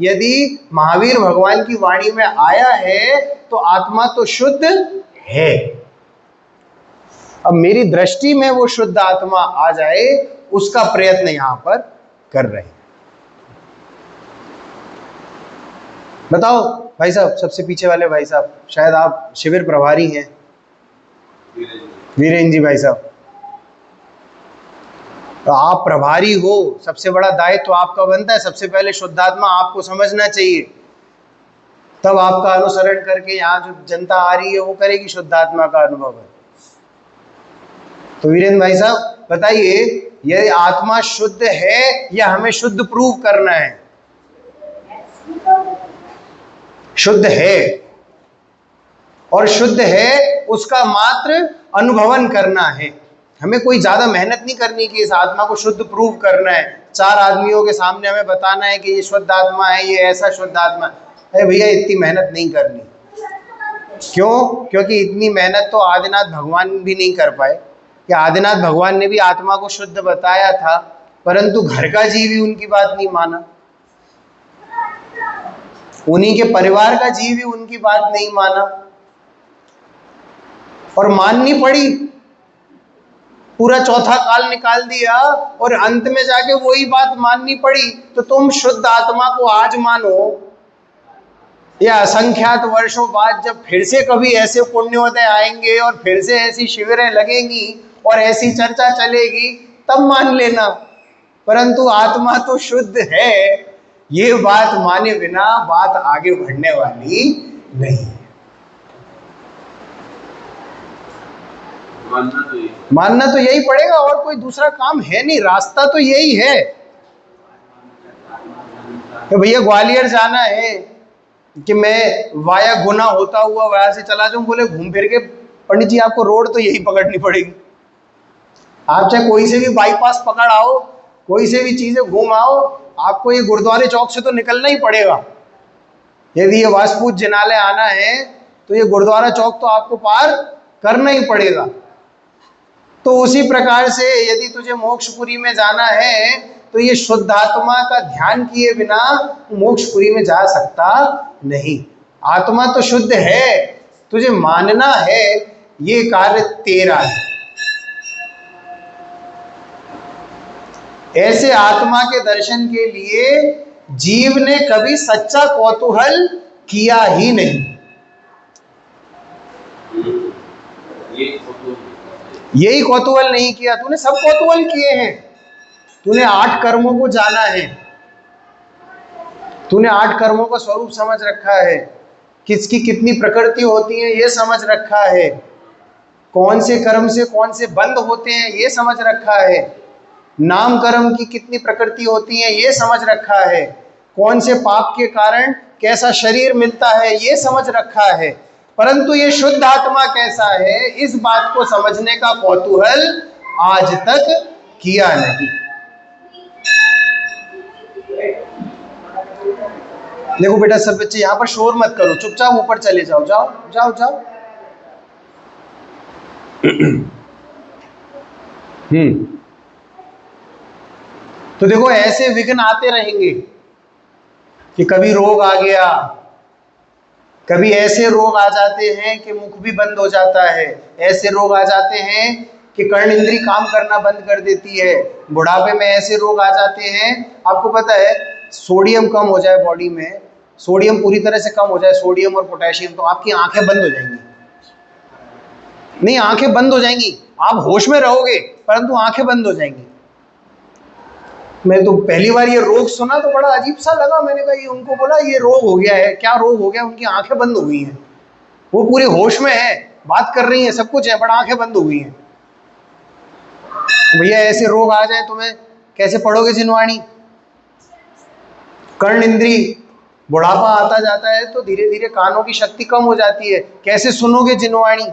A: यदि महावीर भगवान की वाणी में आया है तो आत्मा तो शुद्ध है। अब मेरी दृष्टि में वो शुद्ध आत्मा आ जाए, उसका प्रयत्न यहां पर कर रहे हैं। बताओ भाई साहब, सबसे पीछे वाले भाई साहब, शायद आप शिविर प्रभारी हैं, वीरेंद्र जी भाई साहब। तो आप प्रभारी हो, सबसे बड़ा दायित्व तो आपका बनता है, सबसे पहले शुद्धात्मा आपको समझना चाहिए, तब आपका अनुसरण करके यहाँ जो जनता आ रही है वो करेगी शुद्धात्मा का अनुभव है। तो वीरेंद्र भाई साहब बताइए, ये आत्मा शुद्ध है या हमें शुद्ध प्रूव करना है? शुद्ध है, और शुद्ध है उसका मात्र अनुभवन करना है। हमें कोई ज्यादा मेहनत नहीं करनी कि इस आत्मा को शुद्ध प्रूव करना है, चार आदमियों के सामने हमें बताना है कि ये शुद्ध आत्मा है, ये ऐसा शुद्ध आत्मा है। अरे भैया, इतनी मेहनत नहीं करनी। क्यों? क्योंकि इतनी मेहनत तो आदिनाथ भगवान भी नहीं कर पाए। कि आदिनाथ भगवान ने भी आत्मा को शुद्ध बताया था, परंतु घर का जीव ही उनकी बात नहीं माना, उन्हीं के परिवार का जीव ही उनकी बात नहीं माना, और माननी पड़ी। पूरा चौथा काल निकाल दिया और अंत में जाके वही बात माननी पड़ी। तो तुम शुद्ध आत्मा को आज मानो या असंख्यात वर्षों बाद जब फिर से कभी ऐसे पुण्योदय आएंगे और फिर से ऐसी शिविरें लगेंगी और ऐसी चर्चा चलेगी, तब मान लेना। परंतु आत्मा तो शुद्ध है, ये बात माने बिना बात आगे बढ़ने वाली नहीं है। मानना तो यही पड़ेगा, और कोई दूसरा काम है नहीं, रास्ता तो यही है। तो भैया ग्वालियर जाना है कि मैं वाया गुना होता हुआ वहां से चला जाऊं, बोले घूम फिर के पंडित जी आपको रोड तो यही पकड़नी पड़ेगी। आप चाहे कोई से भी बाईपास पकड़ आओ, कोई से भी चीजें घूम आओ, आपको ये गुरुद्वारे चौक से तो निकलना ही पड़ेगा। यदि ये वासपूत जिनालय आना है तो ये गुरुद्वारा चौक तो आपको पार करना ही पड़ेगा। तो उसी प्रकार से यदि तुझे मोक्षपुरी में जाना है तो ये शुद्धात्मा का ध्यान किए बिना मोक्षपुरी में जा सकता नहीं। आत्मा तो शुद्ध है, तुझे मानना है, ये कार्य तेरा है। ऐसे आत्मा के दर्शन के लिए जीव ने कभी सच्चा कौतूहल किया ही नहीं। यही कौतूहल नहीं किया तूने, सब कौतूहल किए हैं। तूने 8 कर्मों को जाना है, तूने 8 कर्मों का स्वरूप समझ रखा है, किसकी कितनी प्रकृति होती है ये समझ रखा है, कौन से कर्म से कौन से बंद होते हैं ये समझ रखा है, नाम कर्म की कितनी प्रकृति होती है ये समझ रखा है, कौन से पाप के कारण कैसा शरीर मिलता है ये समझ रखा है, परंतु ये शुद्ध आत्मा कैसा है इस बात को समझने का कौतूहल आज तक किया नहीं। देखो बेटा, सब बच्चे यहाँ पर शोर मत करो, चुपचाप ऊपर चले जाओ, जाओ जाओ जाओ। तो देखो ऐसे विघ्न आते रहेंगे कि कभी रोग आ गया, कभी ऐसे रोग आ जाते हैं कि मुख भी बंद हो जाता है, ऐसे रोग आ जाते हैं कि कर्ण इंद्री काम करना बंद कर देती है, बुढ़ापे में ऐसे रोग आ जाते हैं। आपको पता है सोडियम कम हो जाए बॉडी में, सोडियम पूरी तरह से कम हो जाए, सोडियम और पोटेशियम, तो आपकी आंखें बंद हो जाएंगी। नहीं, आंखें बंद हो जाएंगी, आप होश में रहोगे परंतु आंखें बंद हो जाएंगी। मैं तो पहली बार ये रोग सुना तो बड़ा अजीब सा लगा, मैंने कहा ये उनको बोला ये रोग हो गया है, क्या रोग हो गया? उनकी आंखें बंद हो गई हैं, वो पूरे होश में है, बात कर रही है, सब कुछ है, बट आंखें बंद हो गई हैं। भैया ऐसे रोग आ जाए तुम्हें कैसे पढ़ोगे जिनवाणी? कर्ण इंद्री, बुढ़ापा आता जाता है तो धीरे धीरे कानों की शक्ति कम हो जाती है, कैसे सुनोगे जिनवाणी?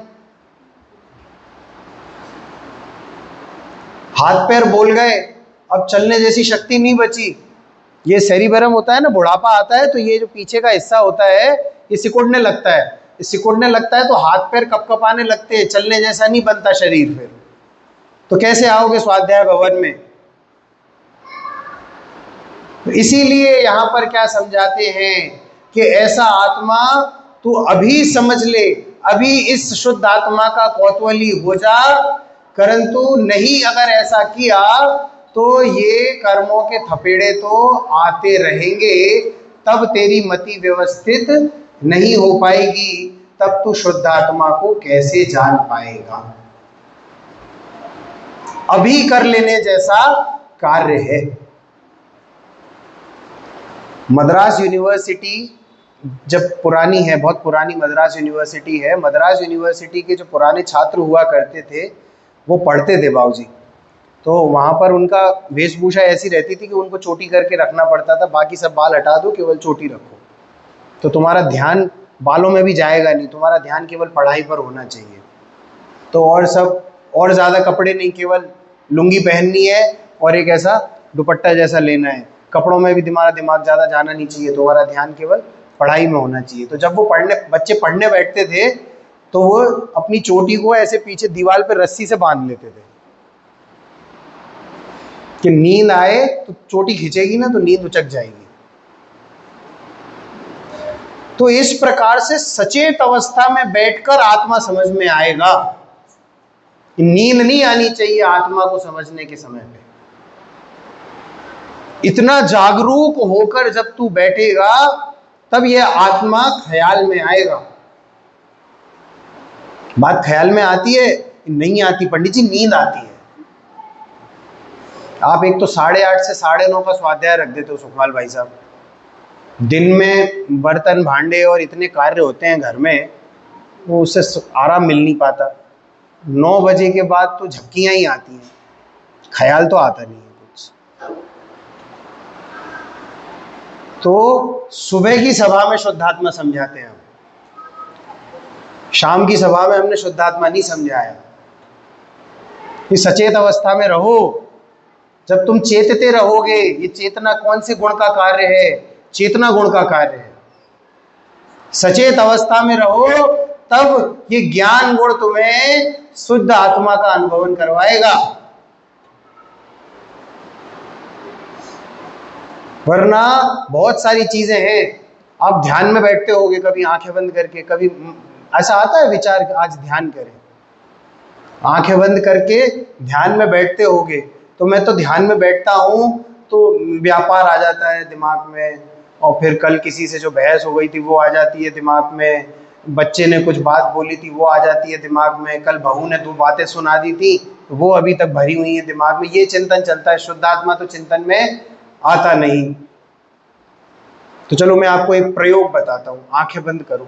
A: हाथ पैर बोल गए, अब चलने जैसी शक्ति नहीं बची। ये सेरिबेरम होता है ना, बुढ़ापा आता है तो ये जो पीछे का हिस्सा होता है ये सिकुड़ने लगता है, ये सिकुड़ने लगता है तो हाथ पैर कपकपाने लगते हैं, चलने जैसा नहीं बनता शरीर। फिर तो कैसे आओगे स्वाध्याय भवन में? तो इसीलिए यहाँ पर क्या समझाते हैं कि ऐसा आत्मा तू अभी समझ ले, अभी इस शुद्ध आत्मा का कौतूहली हो जा, परंतु नहीं अगर ऐसा किया तो ये कर्मों के थपेड़े तो आते रहेंगे, तब तेरी मति व्यवस्थित नहीं हो पाएगी, तब तू शुद्ध आत्मा को कैसे जान पाएगा? अभी कर लेने जैसा कार्य है। मद्रास यूनिवर्सिटी जब पुरानी है, बहुत पुरानी मद्रास यूनिवर्सिटी है, मद्रास यूनिवर्सिटी के जो पुराने छात्र हुआ करते थे वो पढ़ते थे बाबूजी, तो वहाँ पर उनका वेशभूषा ऐसी रहती थी कि उनको चोटी करके रखना पड़ता था, बाकी सब बाल हटा दो, केवल चोटी रखो, तो तुम्हारा ध्यान बालों में भी जाएगा नहीं, तुम्हारा ध्यान केवल पढ़ाई पर होना चाहिए। तो और सब और ज़्यादा कपड़े नहीं, केवल लुंगी पहननी है और एक ऐसा दुपट्टा जैसा लेना है, कपड़ों में भी तुम्हारा दिमाग ज़्यादा जाना नहीं चाहिए, तुम्हारा ध्यान केवल पढ़ाई में होना चाहिए। तो जब वो बच्चे पढ़ने बैठते थे तो वो अपनी चोटी को ऐसे पीछे दीवार पर रस्सी से बांध लेते थे कि नींद आए तो चोटी खींचेगी ना तो नींद उचक जाएगी। तो इस प्रकार से सचेत अवस्था में बैठकर आत्मा समझ में आएगा। नींद नहीं आनी चाहिए आत्मा को समझने के समय पे। इतना जागरूक होकर जब तू बैठेगा तब यह आत्मा ख्याल में आएगा। बात ख्याल में आती है? नहीं आती पंडित जी, नींद आती है। आप एक तो 8:30 से 9:30 का स्वाध्याय रख देते हो सुखपाल भाई साहब, दिन में बर्तन भांडे और इतने कार्य होते हैं घर में, वो उससे आराम मिल नहीं पाता। 9 बजे के बाद तो झपकियां ही आती हैं, ख्याल तो आता नहीं है कुछ। तो सुबह की सभा में शुद्धात्मा समझाते हैं, शाम की सभा में हमने शुद्धात्मा नहीं समझाया कि सचेत अवस्था में रहो। जब तुम चेतते रहोगे, ये चेतना कौन से गुण का कार्य है? चेतना गुण का कार्य है। सचेत अवस्था में रहो तब ये ज्ञान गुण तुम्हें शुद्ध आत्मा का अनुभवन करवाएगा, वरना बहुत सारी चीजें हैं। आप ध्यान में बैठते होगे, कभी आंखें बंद करके, कभी ऐसा आता है विचार कि आज ध्यान करें, आंखें बंद करके ध्यान में बैठते होगे। तो मैं तो ध्यान में बैठता हूँ तो व्यापार आ जाता है दिमाग में, और फिर कल किसी से जो बहस हो गई थी वो आ जाती है दिमाग में, बच्चे ने कुछ बात बोली थी वो आ जाती है दिमाग में, कल बहू ने 2 बातें सुना दी थी वो अभी तक भरी हुई है दिमाग में, ये चिंतन चलता है। शुद्ध आत्मा तो चिंतन में आता नहीं। तो चलो मैं आपको एक प्रयोग बताता हूँ, आंखें बंद करो।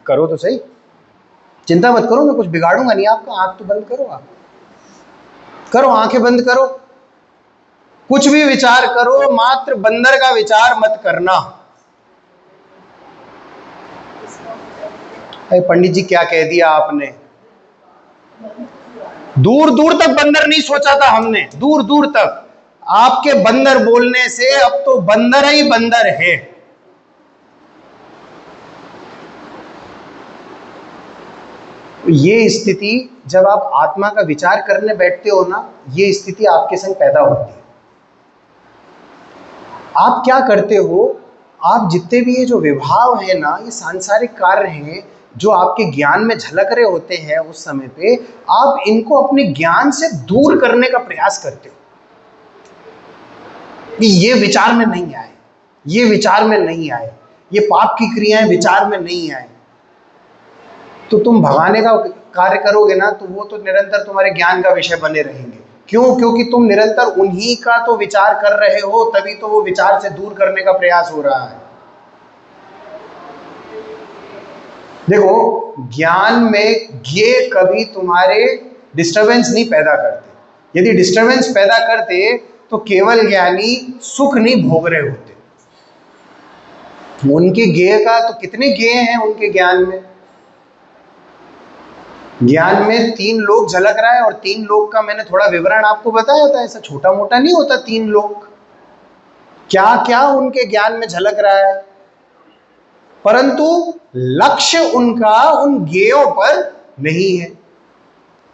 A: करो तो सही, चिंता मत करो, मैं कुछ बिगाड़ूंगा नहीं आपका, आंख तो बंद करो, आप करो, आंखें बंद करो, कुछ भी विचार करो, मात्र बंदर का विचार मत करना। अरे पंडित जी क्या कह दिया आपने, दूर दूर तक बंदर नहीं सोचा था हमने, दूर दूर तक। आपके बंदर बोलने से अब तो बंदर ही बंदर है। ये स्थिति जब आप आत्मा का विचार करने बैठते हो ना, ये स्थिति आपके संग पैदा होती है। आप क्या करते हो, आप जितने भी ये जो विभाव है ना, ये सांसारिक कार्य हैं जो आपके ज्ञान में झलक रहे होते हैं उस समय पे, आप इनको अपने ज्ञान से दूर करने का प्रयास करते हो कि ये विचार में नहीं आए, ये विचार में नहीं आए, ये पाप की क्रियाएं विचार में नहीं आए। तो तुम भगाने का कार्य करोगे ना, तो वो तो निरंतर तुम्हारे ज्ञान का विषय बने रहेंगे। क्यों? क्योंकि तुम निरंतर उन्हीं का तो विचार कर रहे हो, तभी तो वो विचार से दूर करने का प्रयास हो रहा है। देखो, ज्ञान में ये कभी तुम्हारे डिस्टरबेंस नहीं पैदा करते। यदि डिस्टरबेंस पैदा करते तो केवल ज्ञानी सुख नहीं भोग रहे होते। उनके ज्ञेय का तो कितने ज्ञेय हैं उनके ज्ञान में। ज्ञान में 3 लोक झलक रहा है, और 3 लोक का मैंने थोड़ा विवरण आपको बताया था, ऐसा छोटा मोटा नहीं होता। 3 लोक क्या क्या उनके ज्ञान में झलक रहा है, परंतु लक्ष्य उनका उन ज्ञेयों पर नहीं है।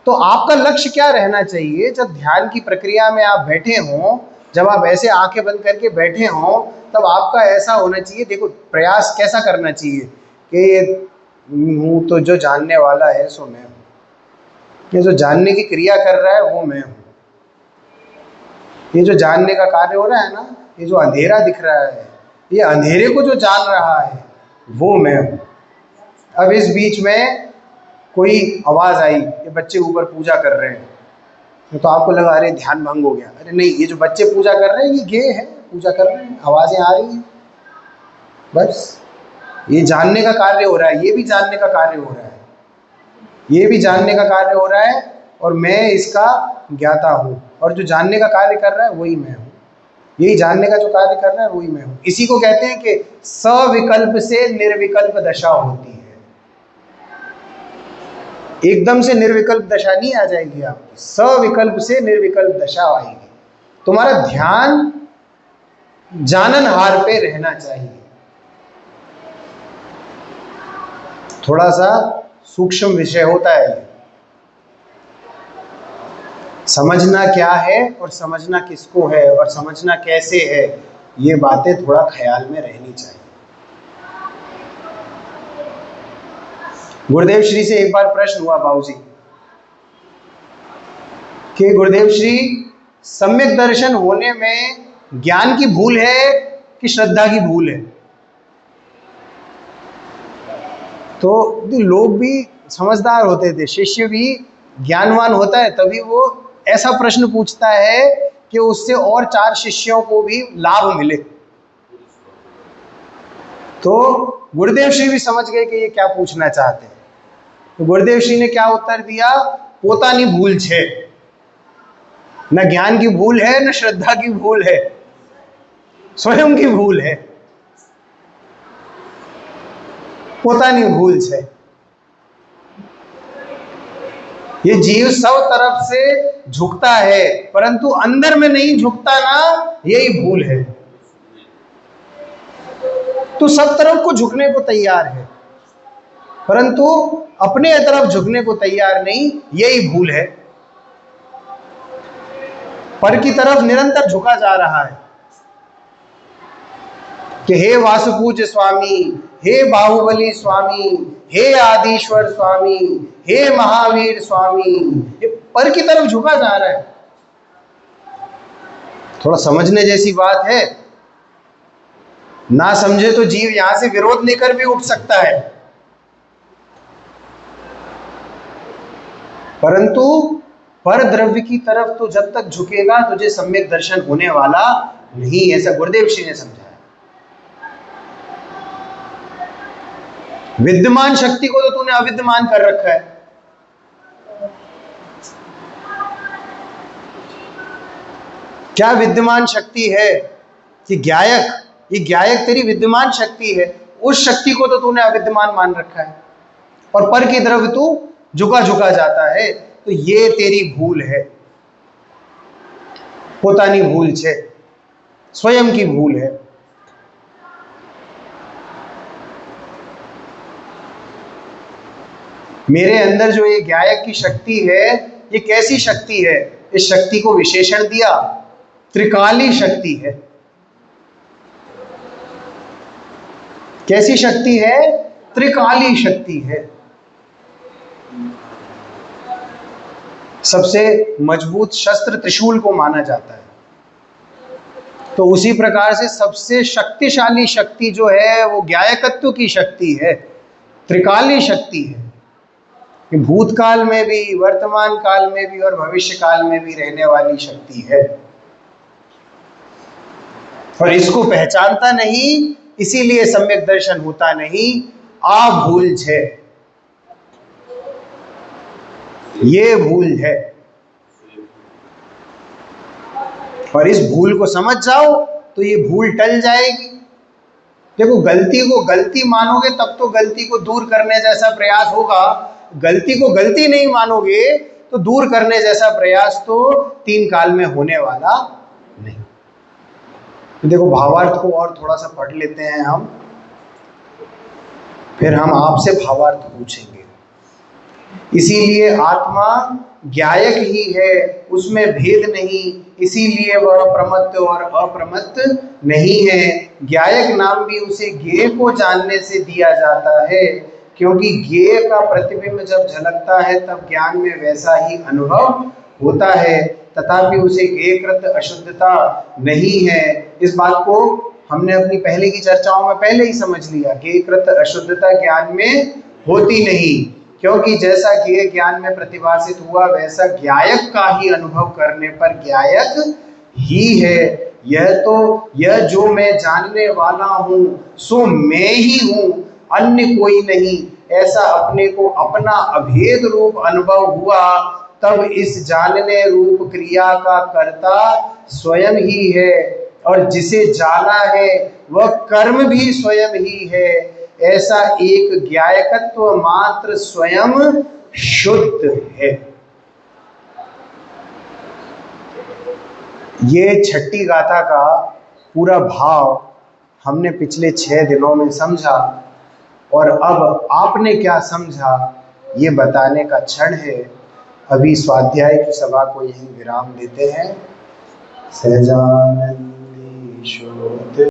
A: तो आपका लक्ष्य क्या रहना चाहिए? जब ध्यान की प्रक्रिया में आप बैठे हों, जब आप ऐसे आंखें बंद करके बैठे हों, तब आपका ऐसा होना चाहिए। देखो, प्रयास कैसा करना चाहिए कि हूँ तो जो जानने वाला है सो मैं हूँ, ये जो जानने की क्रिया कर रहा है वो मैं हूँ, ये जो जानने का कार्य हो रहा है ना, ये जो अंधेरा दिख रहा है, ये अंधेरे को जो जान रहा है वो मैं हूँ। अब इस बीच में कोई आवाज़ आई कि बच्चे ऊपर पूजा कर रहे हैं, तो आपको लगा अरे ध्यान भंग हो गया। अरे नहीं, ये जो बच्चे पूजा कर रहे हैं ये ज्ञेय है, पूजा कर रहे हैं, आवाज़ें आ रही हैं, बस ये जानने का कार्य हो रहा है, ये भी जानने का कार्य हो रहा है, ये भी जानने का कार्य हो रहा है, और मैं इसका ज्ञाता हूँ। और जो जानने का कार्य कर रहा है वही मैं हूँ, यही जानने का जो कार्य कर रहा है वही मैं हूँ। इसी को कहते हैं कि सविकल्प से निर्विकल्प दशा होती है। एकदम से निर्विकल्प दशा नहीं आ जाएगी आपकी, सविकल्प से निर्विकल्प दशा आएगी। तुम्हारा ध्यान जाननहार पे रहना चाहिए। थोड़ा सा सूक्ष्म विषय होता है, समझना क्या है और समझना किसको है और समझना कैसे है, ये बातें थोड़ा ख्याल में रहनी चाहिए। गुरुदेव श्री से एक बार प्रश्न हुआ बाबूजी कि गुरुदेव श्री, सम्यक दर्शन होने में ज्ञान की भूल है कि श्रद्धा की भूल है? तो लोग भी समझदार होते थे, शिष्य भी ज्ञानवान होता है तभी वो ऐसा प्रश्न पूछता है कि उससे और 4 शिष्यों को भी लाभ मिले। तो गुरुदेव श्री भी समझ गए कि ये क्या पूछना चाहते हैं। तो गुरुदेव श्री ने क्या उत्तर दिया? पोतानी भूल छे, न ज्ञान की भूल है न श्रद्धा की भूल है, स्वयं की भूल है, पोतानी भूल छे। ये जीव सब तरफ से झुकता है परंतु अंदर में नहीं झुकता ना, यही भूल है। तो सब तरफ को झुकने को तैयार है परंतु अपने तरफ झुकने को तैयार नहीं, यही भूल है। पर की तरफ निरंतर झुका जा रहा है कि हे वासुपूज्य स्वामी, हे बाहुबली स्वामी, हे आदिश्वर स्वामी, हे महावीर स्वामी, ये पर की तरफ झुका जा रहा है। थोड़ा समझने जैसी बात है ना समझे तो जीव यहां से विरोध लेकर भी उठ सकता है, परंतु पर द्रव्य की तरफ तो जब तक झुकेगा तुझे सम्यक दर्शन होने वाला नहीं, ऐसा गुरुदेव श्री ने समझाया। विद्यमान शक्ति को तो तूने अविद्यमान कर रखा है। क्या विद्यमान शक्ति है कि ज्ञायक, ये ज्ञायक तेरी विद्यमान शक्ति है, उस शक्ति को तो तूने अविद्यमान मान रखा है और पर की द्रव्य तू झुका झुका जाता है। तो ये तेरी भूल है, पोतानी भूल छे, स्वयं की भूल है। मेरे अंदर जो ये ज्ञायक की शक्ति है, ये कैसी शक्ति है? इस शक्ति को विशेषण दिया त्रिकाली शक्ति है। कैसी शक्ति है? त्रिकाली शक्ति है। सबसे मजबूत शस्त्र त्रिशूल को माना जाता है, तो उसी प्रकार से सबसे शक्तिशाली शक्ति जो है वो ज्ञायकत्व की शक्ति है, त्रिकाली शक्ति है। भूतकाल में भी, वर्तमान काल में भी और भविष्य काल में भी रहने वाली शक्ति है, और इसको पहचानता नहीं, इसीलिए सम्यक दर्शन होता नहीं। आ भूल है, ये भूल है, और इस भूल को समझ जाओ तो ये भूल टल जाएगी। देखो, गलती को गलती मानोगे तब तो गलती को दूर करने जैसा प्रयास होगा, गलती को गलती नहीं मानोगे तो दूर करने जैसा प्रयास तो तीन काल में होने वाला नहीं। तो देखो, भावार्थ को और थोड़ा सा पढ़ लेते हैं हम, फिर हम आपसे भावार्थ पूछेंगे। इसीलिए आत्मा ज्ञायक ही है, उसमें भेद नहीं, इसीलिए वह प्रमत्त और अप्रमत्त नहीं है। ज्ञायक नाम भी उसे ज्ञेय को जानने से दिया जाता है, क्योंकि ज्ञेय का प्रतिबिंब जब झलकता है तब ज्ञान में वैसा ही अनुभव होता है, तथापि उसे ज्ञेयकृत अशुद्धता नहीं है। इस बात को हमने अपनी पहले की चर्चाओं में पहले ही समझ लिया। ज्ञेयकृत अशुद्धता ज्ञान में होती नहीं, क्योंकि जैसा ज्ञेय ज्ञान में प्रतिभासित हुआ वैसा ज्ञायक का ही अनुभव करने पर ज्ञायक ही है। यह जो मैं जानने वाला हूँ सो मैं ही हूँ, अन्य कोई नहीं, ऐसा अपने को अपना अभेद रूप अनुभव हुआ, तब इस जानने रूप क्रिया का कर्ता स्वयं ही है, और जिसे जाना है वह कर्म भी स्वयं ही है। ऐसा एक ज्ञायकत्व मात्र स्वयं शुद्ध है। ये छठी गाथा का पूरा भाव हमने पिछले 6 दिनों में समझा, और अब आपने क्या समझा ये बताने का क्षण है। अभी स्वाध्याय की सभा को यहीं विराम देते हैं। सहजानंदी शोध